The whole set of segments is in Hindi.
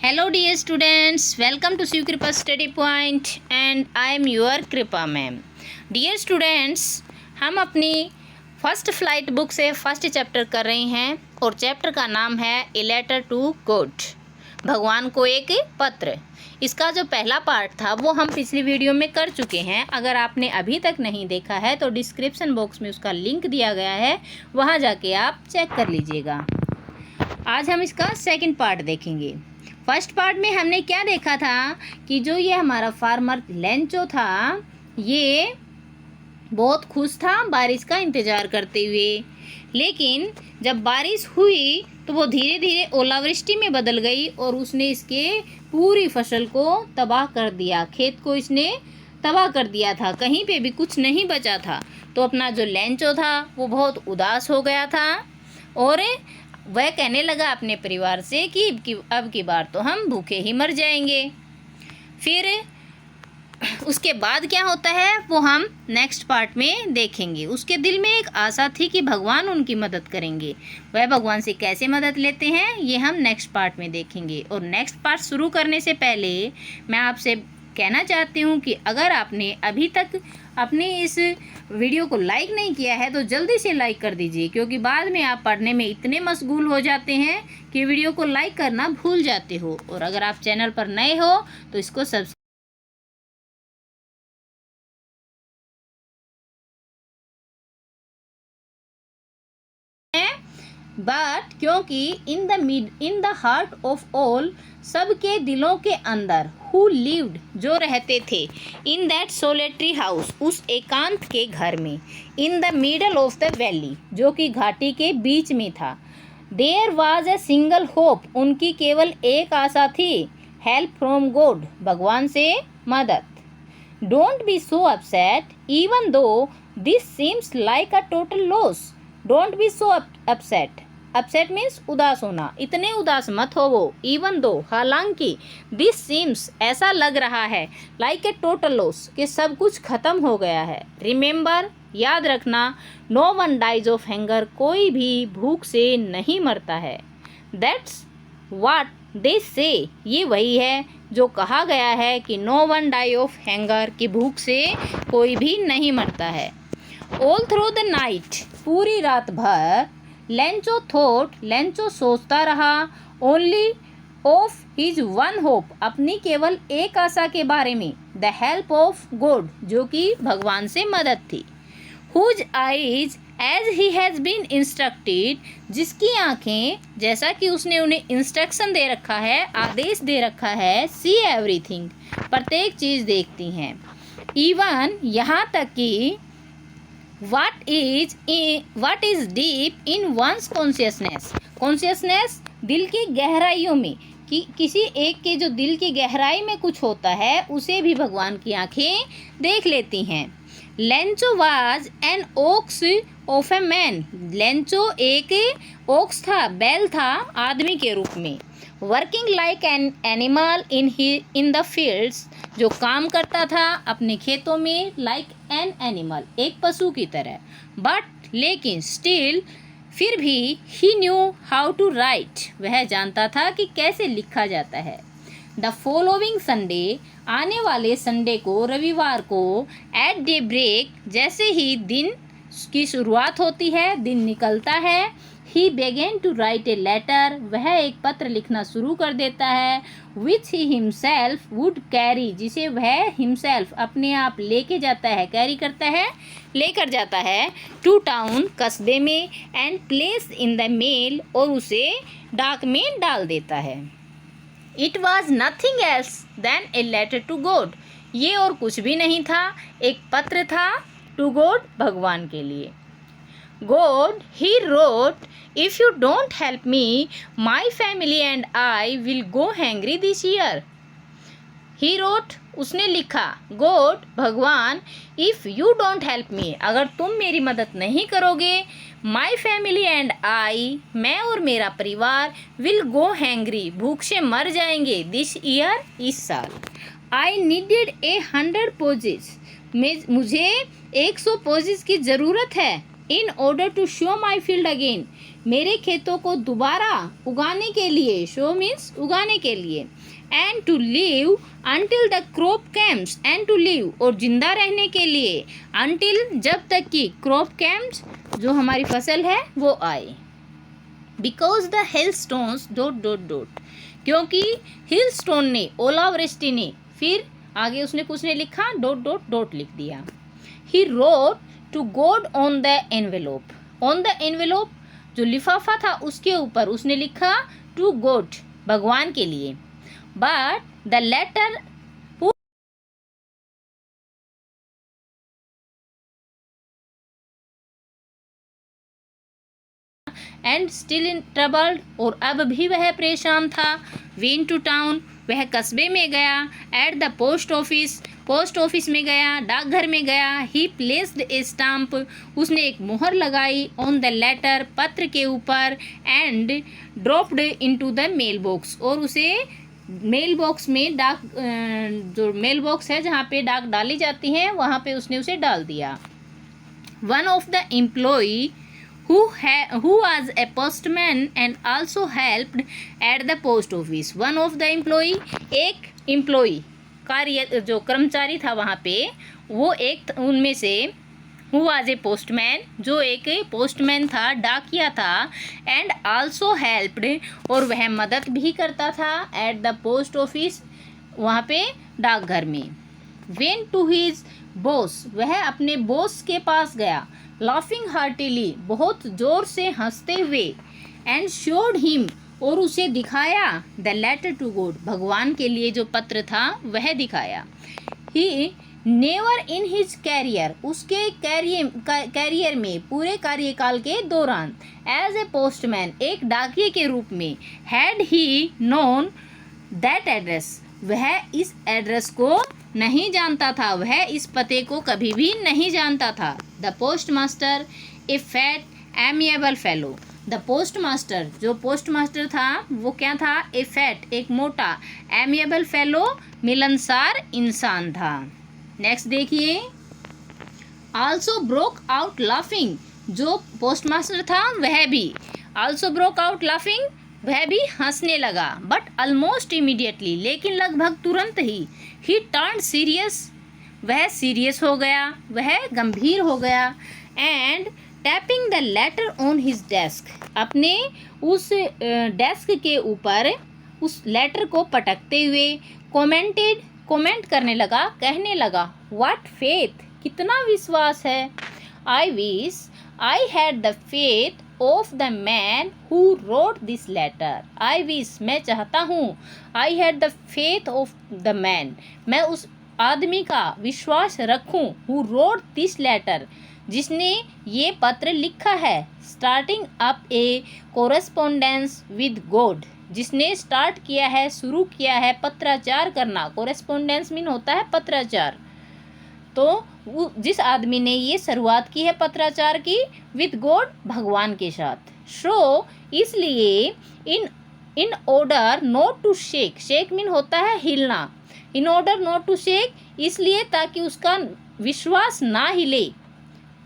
Hello dear students, welcome to Shiv Kripa Study Point and I am your Kripa ma'am. Dear students, हम अपनी फर्स्ट फ्लाइट बुक से फर्स्ट चैप्टर कर रहे हैं और चैप्टर का नाम है ए लेटर टू गॉड, भगवान को एक पत्र। इसका जो पहला पार्ट था वो हम पिछली वीडियो में कर चुके हैं। अगर आपने अभी तक नहीं देखा है तो डिस्क्रिप्शन बॉक्स में उसका लिंक दिया गया है, वहाँ जाके आप चेक कर लीजिएगा। आज हम इसका सेकंड पार्ट देखेंगे। फर्स्ट पार्ट में हमने क्या देखा था कि जो ये हमारा फार्मर लेंचो था, ये बहुत खुश था बारिश का इंतज़ार करते हुए, लेकिन जब बारिश हुई तो वो धीरे धीरे ओलावृष्टि में बदल गई और उसने इसके पूरी फसल को तबाह कर दिया। खेत को इसने तबाह कर दिया था, कहीं पे भी कुछ नहीं बचा था। तो अपना जो लेंचो था वो बहुत उदास हो गया था और वह कहने लगा अपने परिवार से कि अब की बार तो हम भूखे ही मर जाएंगे। फिर उसके बाद क्या होता है वो हम नेक्स्ट पार्ट में देखेंगे। उसके दिल में एक आशा थी कि भगवान उनकी मदद करेंगे। वह भगवान से कैसे मदद लेते हैं ये हम नेक्स्ट पार्ट में देखेंगे। और नेक्स्ट पार्ट शुरू करने से पहले मैं आपसे कहना चाहती हूँ कि अगर आपने अभी तक अपने इस वीडियो को लाइक नहीं किया है तो जल्दी से लाइक कर दीजिए, क्योंकि बाद में आप पढ़ने में इतने मशगूल हो जाते हैं कि वीडियो को लाइक करना भूल जाते हो। और अगर आप चैनल पर नए हो तो इसको बट क्योंकि in the heart of all, सबके दिलों के अंदर, हु लिव्ड जो रहते थे, इन दैट सोलेटरी हाउस उस एकांत के घर में, in the middle of the valley जो कि घाटी के बीच में था, there was a single hope उनकी केवल एक आशा थी, हेल्प फ्रॉम गॉड भगवान से मदद। Don't be so upset even though this seems like a total loss. Don't be so upset, upset means उदास होना, इतने उदास मत हो वो, इवन दो हालांकि, दिस सीम्स ऐसा लग रहा है, लाइक ए टोटल लॉस कि सब कुछ खत्म हो गया है। रिमेंबर याद रखना, no one dies of hunger कोई भी भूख से नहीं मरता है। दैट्स व्हाट दे से ये वही है जो कहा गया है कि no one die of hunger की भूख से कोई भी नहीं मरता है। ऑल थ्रू द नाइट पूरी रात भर, लेंचो थॉट लेंचो सोचता रहा, only of his one hope अपनी केवल एक आशा के बारे में, द हेल्प ऑफ गॉड जो कि भगवान से मदद थी। Whose eyes as he has been instructed जिसकी आंखें जैसा कि उसने उन्हें इंस्ट्रक्शन दे रखा है, आदेश दे रखा है, सी एवरीथिंग प्रत्येक चीज़ देखती हैं। इवन यहाँ तक कि what is deep in one's consciousness, consciousness दिल की गहराइयों में, कि किसी एक के जो दिल की गहराई में कुछ होता है उसे भी भगवान की आंखें देख लेती हैं। Lencho was an ox of a man, Lencho एक ओक्स था, बैल था आदमी के रूप में। Working like an animal in the fields जो काम करता था अपने खेतों में, लाइक एन एनिमल एक पशु की तरह। बट लेकिन स्टिल फिर भी ही न्यू हाउ टू राइट वह जानता था कि कैसे लिखा जाता है। द फॉलोइंग संडे आने वाले संडे को, रविवार को, एट डे ब्रेक जैसे ही दिन की शुरुआत होती है, दिन निकलता है, he began to write a letter वह एक पत्र लिखना शुरू कर देता है, which he himself would carry जिसे वह हिमसेल्फ अपने आप लेके जाता है, कैरी करता है, लेकर जाता है, टू टाउन कस्बे में, and place in the mail और उसे डाक में डाल देता है। It was nothing else than a letter to God, ये और कुछ भी नहीं था, एक पत्र था टू गॉड भगवान के लिए। God, he wrote, if you don't help me, my family and I will go hungry this year. He wrote, उसने लिखा, God, भगवान, if you don't help me, अगर तुम मेरी मदद नहीं करोगे, my family and I, मैं और मेरा परिवार, will go hungry, भूख से मर जाएंगे, this year, इस साल। I needed 100 posies, मुझे 100 posies की ज़रूरत है, in order to sow my field again, मेरे खेतों को दोबारा उगाने के लिए, शो मीन्स उगाने के लिए, and to live until the crop comes, and to live और जिंदा रहने के लिए, अंटिल जब तक कि क्रॉप कैम्स जो हमारी फसल है वो आए। Because the hail stones dot dot dot, क्योंकि हिल स्टोन ने, ओलावृष्टि ने, फिर आगे उसने कुछ ने लिखा, डॉट डॉट डॉट लिख दिया। He wrote to God on the envelope, on the envelope जो लिफाफा था उसके ऊपर उसने लिखा टू गॉड, भगवान के लिए। But the letter and still in troubled, और अब भी वह परेशान था। वेन टू टाउन, वह कस्बे में गया। At the post office, post office में गया, डाकघर में गया। ही प्लेस्ड ए स्टाम्प, उसने एक मोहर लगाई। ऑन द लेटर, पत्र के ऊपर। And dropped into the mail box, और उसे मेल बॉक्स में, डाक जो मेल बॉक्स है जहाँ पे डाक डाली जाती हैं वहाँ पे उसने उसे डाल दिया। One of the employee who was a postman and also helped at the post office, one of the employee, एक एम्प्लॉई, कार्य जो कर्मचारी था वहाँ पे, वो एक उनमें से, who was a postman, जो एक पोस्टमैन था, डाकिया था, एंड आल्सो हेल्प्ड, और वह मदद भी करता था, एट द पोस्ट ऑफिस, वहाँ पे डाकघर में। वेन टू हिज बॉस, वह अपने बॉस के पास गया। लाफिंग हार्टिली, बहुत जोर से हंसते हुए। एंड शोड हिम, और उसे दिखाया, द लेटर टू गॉड, भगवान के लिए जो पत्र था वह दिखाया। He never in his career, उसके कैरियर में, पूरे कार्यकाल के दौरान, एज ए पोस्टमैन, एक डाकिये के रूप में, had he known that address, वह इस एड्रेस को नहीं जानता था, वह इस पते को कभी भी नहीं जानता था। The post master, A fat amiable fellow, the post master, जो पोस्ट मास्टर था वो क्या था, ए फैट, एक मोटा, एमिएबल फेलो, मिलनसार इंसान था। नेक्स्ट देखिए, आल्सो ब्रोक आउट लाफिंग, जो पोस्ट मास्टर था वह भी आल्सो ब्रोक आउट लाफिंग, वह भी हंसने लगा। बट ऑलमोस्ट इमीडिएटली, लेकिन लगभग तुरंत ही। ही टर्न सीरियस, वह सीरियस हो गया, वह गंभीर हो गया। And tapping the later on his desk, अपने उस डेस्क के ऊपर उस लेटर को पटकते हुए, कमेंट करने लगा, कहने लगा, व्हाट फेथ, कितना विश्वास है। I wish I had the faith of the man who wrote this letter, I wish, मैं चाहता हूँ, I had the faith of the man, मैं उस आदमी का विश्वास रखूँ, हु रोट दिस लेटर, जिसने ये पत्र लिखा है। Starting up A correspondence with God, जिसने स्टार्ट किया है, शुरू किया है पत्राचार करना। कोरेस्पोंडेंस मीन होता है पत्राचार। तो जिस आदमी ने ये शुरुआत की है पत्राचार की, विद गॉड, भगवान के साथ। सो इसलिए in order not to shake, shake mean होता है हिलना, in order not to shake, इसलिए ताकि उसका विश्वास ना हिले।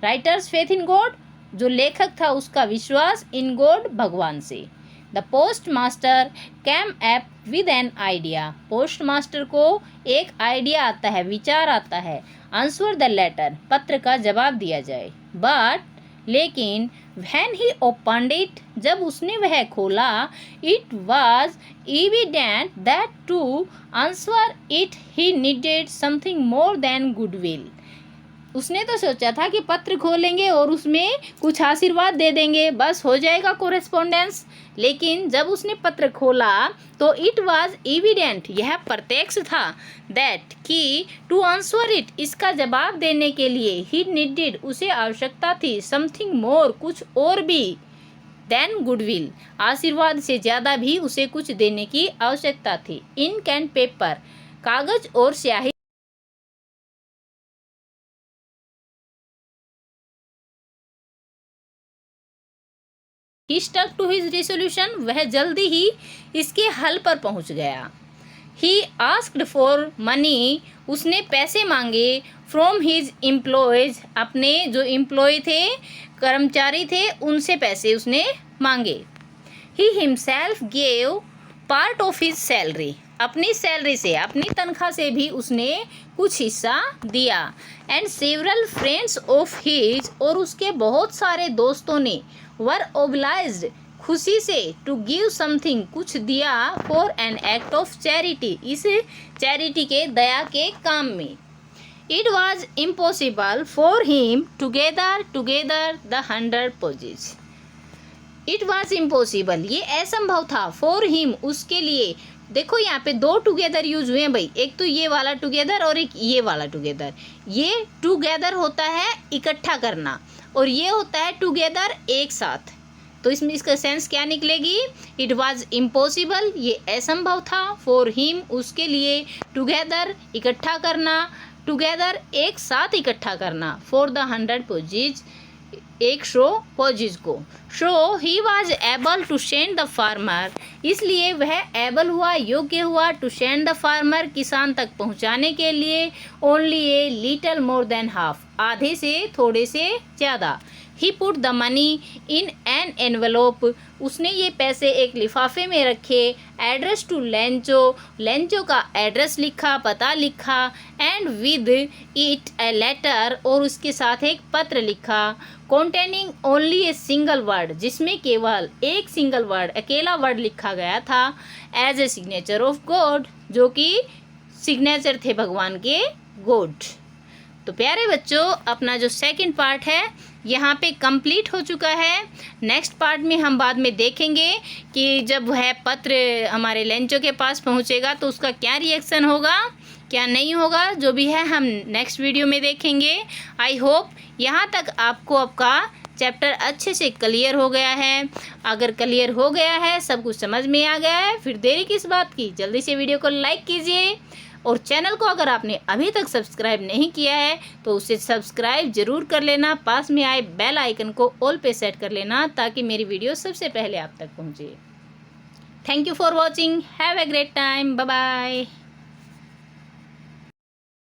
राइटर्स फेथ इन गॉड, जो लेखक था उसका विश्वास इन गॉड, भगवान से। The post master cam up with an idea, post master को एक आइडिया आता है, विचार आता है। आंसर द लेटर, पत्र का जवाब दिया जाए। बट लेकिन व्हेन ही ओपनड इट, जब उसने वह खोला, it was evident that to answer it he needed something more than goodwill, उसने तो सोचा था कि पत्र खोलेंगे और उसमें कुछ आशीर्वाद दे देंगे, बस हो जाएगा कोरेस्पोंडेंस। लेकिन जब उसने पत्र खोला तो इट वाज एविडेंट, यह प्रत्यक्ष था, दैट कि टू आंसर इट, इसका जवाब देने के लिए, ही नीडेड, उसे आवश्यकता थी, समथिंग मोर, कुछ और भी, देन गुडविल, आशीर्वाद से ज़्यादा भी उसे कुछ देने की आवश्यकता थी। इंक एंड पेपर, कागज और स्याही। ही स्टक टू हिज रिसोल्यूशन, वह जल्दी ही इसके हल पर पहुंच गया। ही आस्क्ड फॉर मनी उसने पैसे मांगे फ्रॉम हिज एम्प्लॉयज़, अपने जो एम्प्लॉय थे, कर्मचारी थे, उनसे पैसे उसने मांगे। He himself gave part of his salary, अपनी सैलरी से, अपनी तनख्वाह से भी उसने कुछ हिस्सा दिया। And several friends of his, और उसके बहुत सारे दोस्तों ने, वर ओब्लाइज्ड, खुशी से, टू गिव समथिंग, कुछ दिया, for an act of charity, इस चैरिटी के, दया के काम में। It was impossible for him to gather together the 100 poses. It was impossible, ये असंभव था, फॉर हिम, उसके लिए। देखो यहाँ पे दो टुगेदर यूज हुए हैं भाई, एक तो ये वाला टुगेदर और एक ये वाला टुगेदर। ये टुगेदर होता है इकट्ठा करना, और ये होता है टुगेदर एक साथ। तो इसमें इसका सेंस क्या निकलेगी? इट वॉज इम्पॉसिबल, ये असंभव था, फॉर हिम, उसके लिए, टुगेदर, इकट्ठा करना, टुगेदर, एक साथ इकट्ठा करना, फॉर द 100 पोजेज, 100 पोजेज को। So he was able to send the farmer, इसलिए वह एबल हुआ, योग्य हुआ, टू सेंड द फार्मर, किसान तक पहुंचाने के लिए, only a little more than half, आधे से थोड़े से ज़्यादा। He put the money in an envelope, उसने ये पैसे एक लिफाफे में रखे। एड्रेस टू लेंचो, लेंचो का एड्रेस लिखा, पता लिखा। And with it a letter, और उसके साथ एक पत्र लिखा। Containing only a single word, जिसमें केवल एक सिंगल वर्ड, अकेला वर्ड लिखा गया था। As a signature of God, जो कि सिग्नेचर थे भगवान के, गॉड। तो प्यारे बच्चों, अपना जो सेकंड पार्ट है यहाँ पे कंप्लीट हो चुका है। नेक्स्ट पार्ट में हम बाद में देखेंगे कि जब वह पत्र हमारे लेंचो के पास पहुँचेगा तो उसका क्या रिएक्शन होगा, क्या नहीं होगा, जो भी है हम नेक्स्ट वीडियो में देखेंगे। आई होप यहाँ तक आपको आपका चैप्टर अच्छे से क्लियर हो गया है। अगर क्लियर हो गया है, सब कुछ समझ में आ गया है, फिर देरी किस बात की, जल्दी से वीडियो को लाइक कीजिए। और चैनल को अगर आपने अभी तक सब्सक्राइब नहीं किया है तो उसे सब्सक्राइब जरूर कर लेना। पास में आए बेल आइकन को ऑल पे सेट कर लेना, ताकि मेरी वीडियो सबसे पहले आप तक पहुंचे। Thank you for watching, have a great time, bye bye.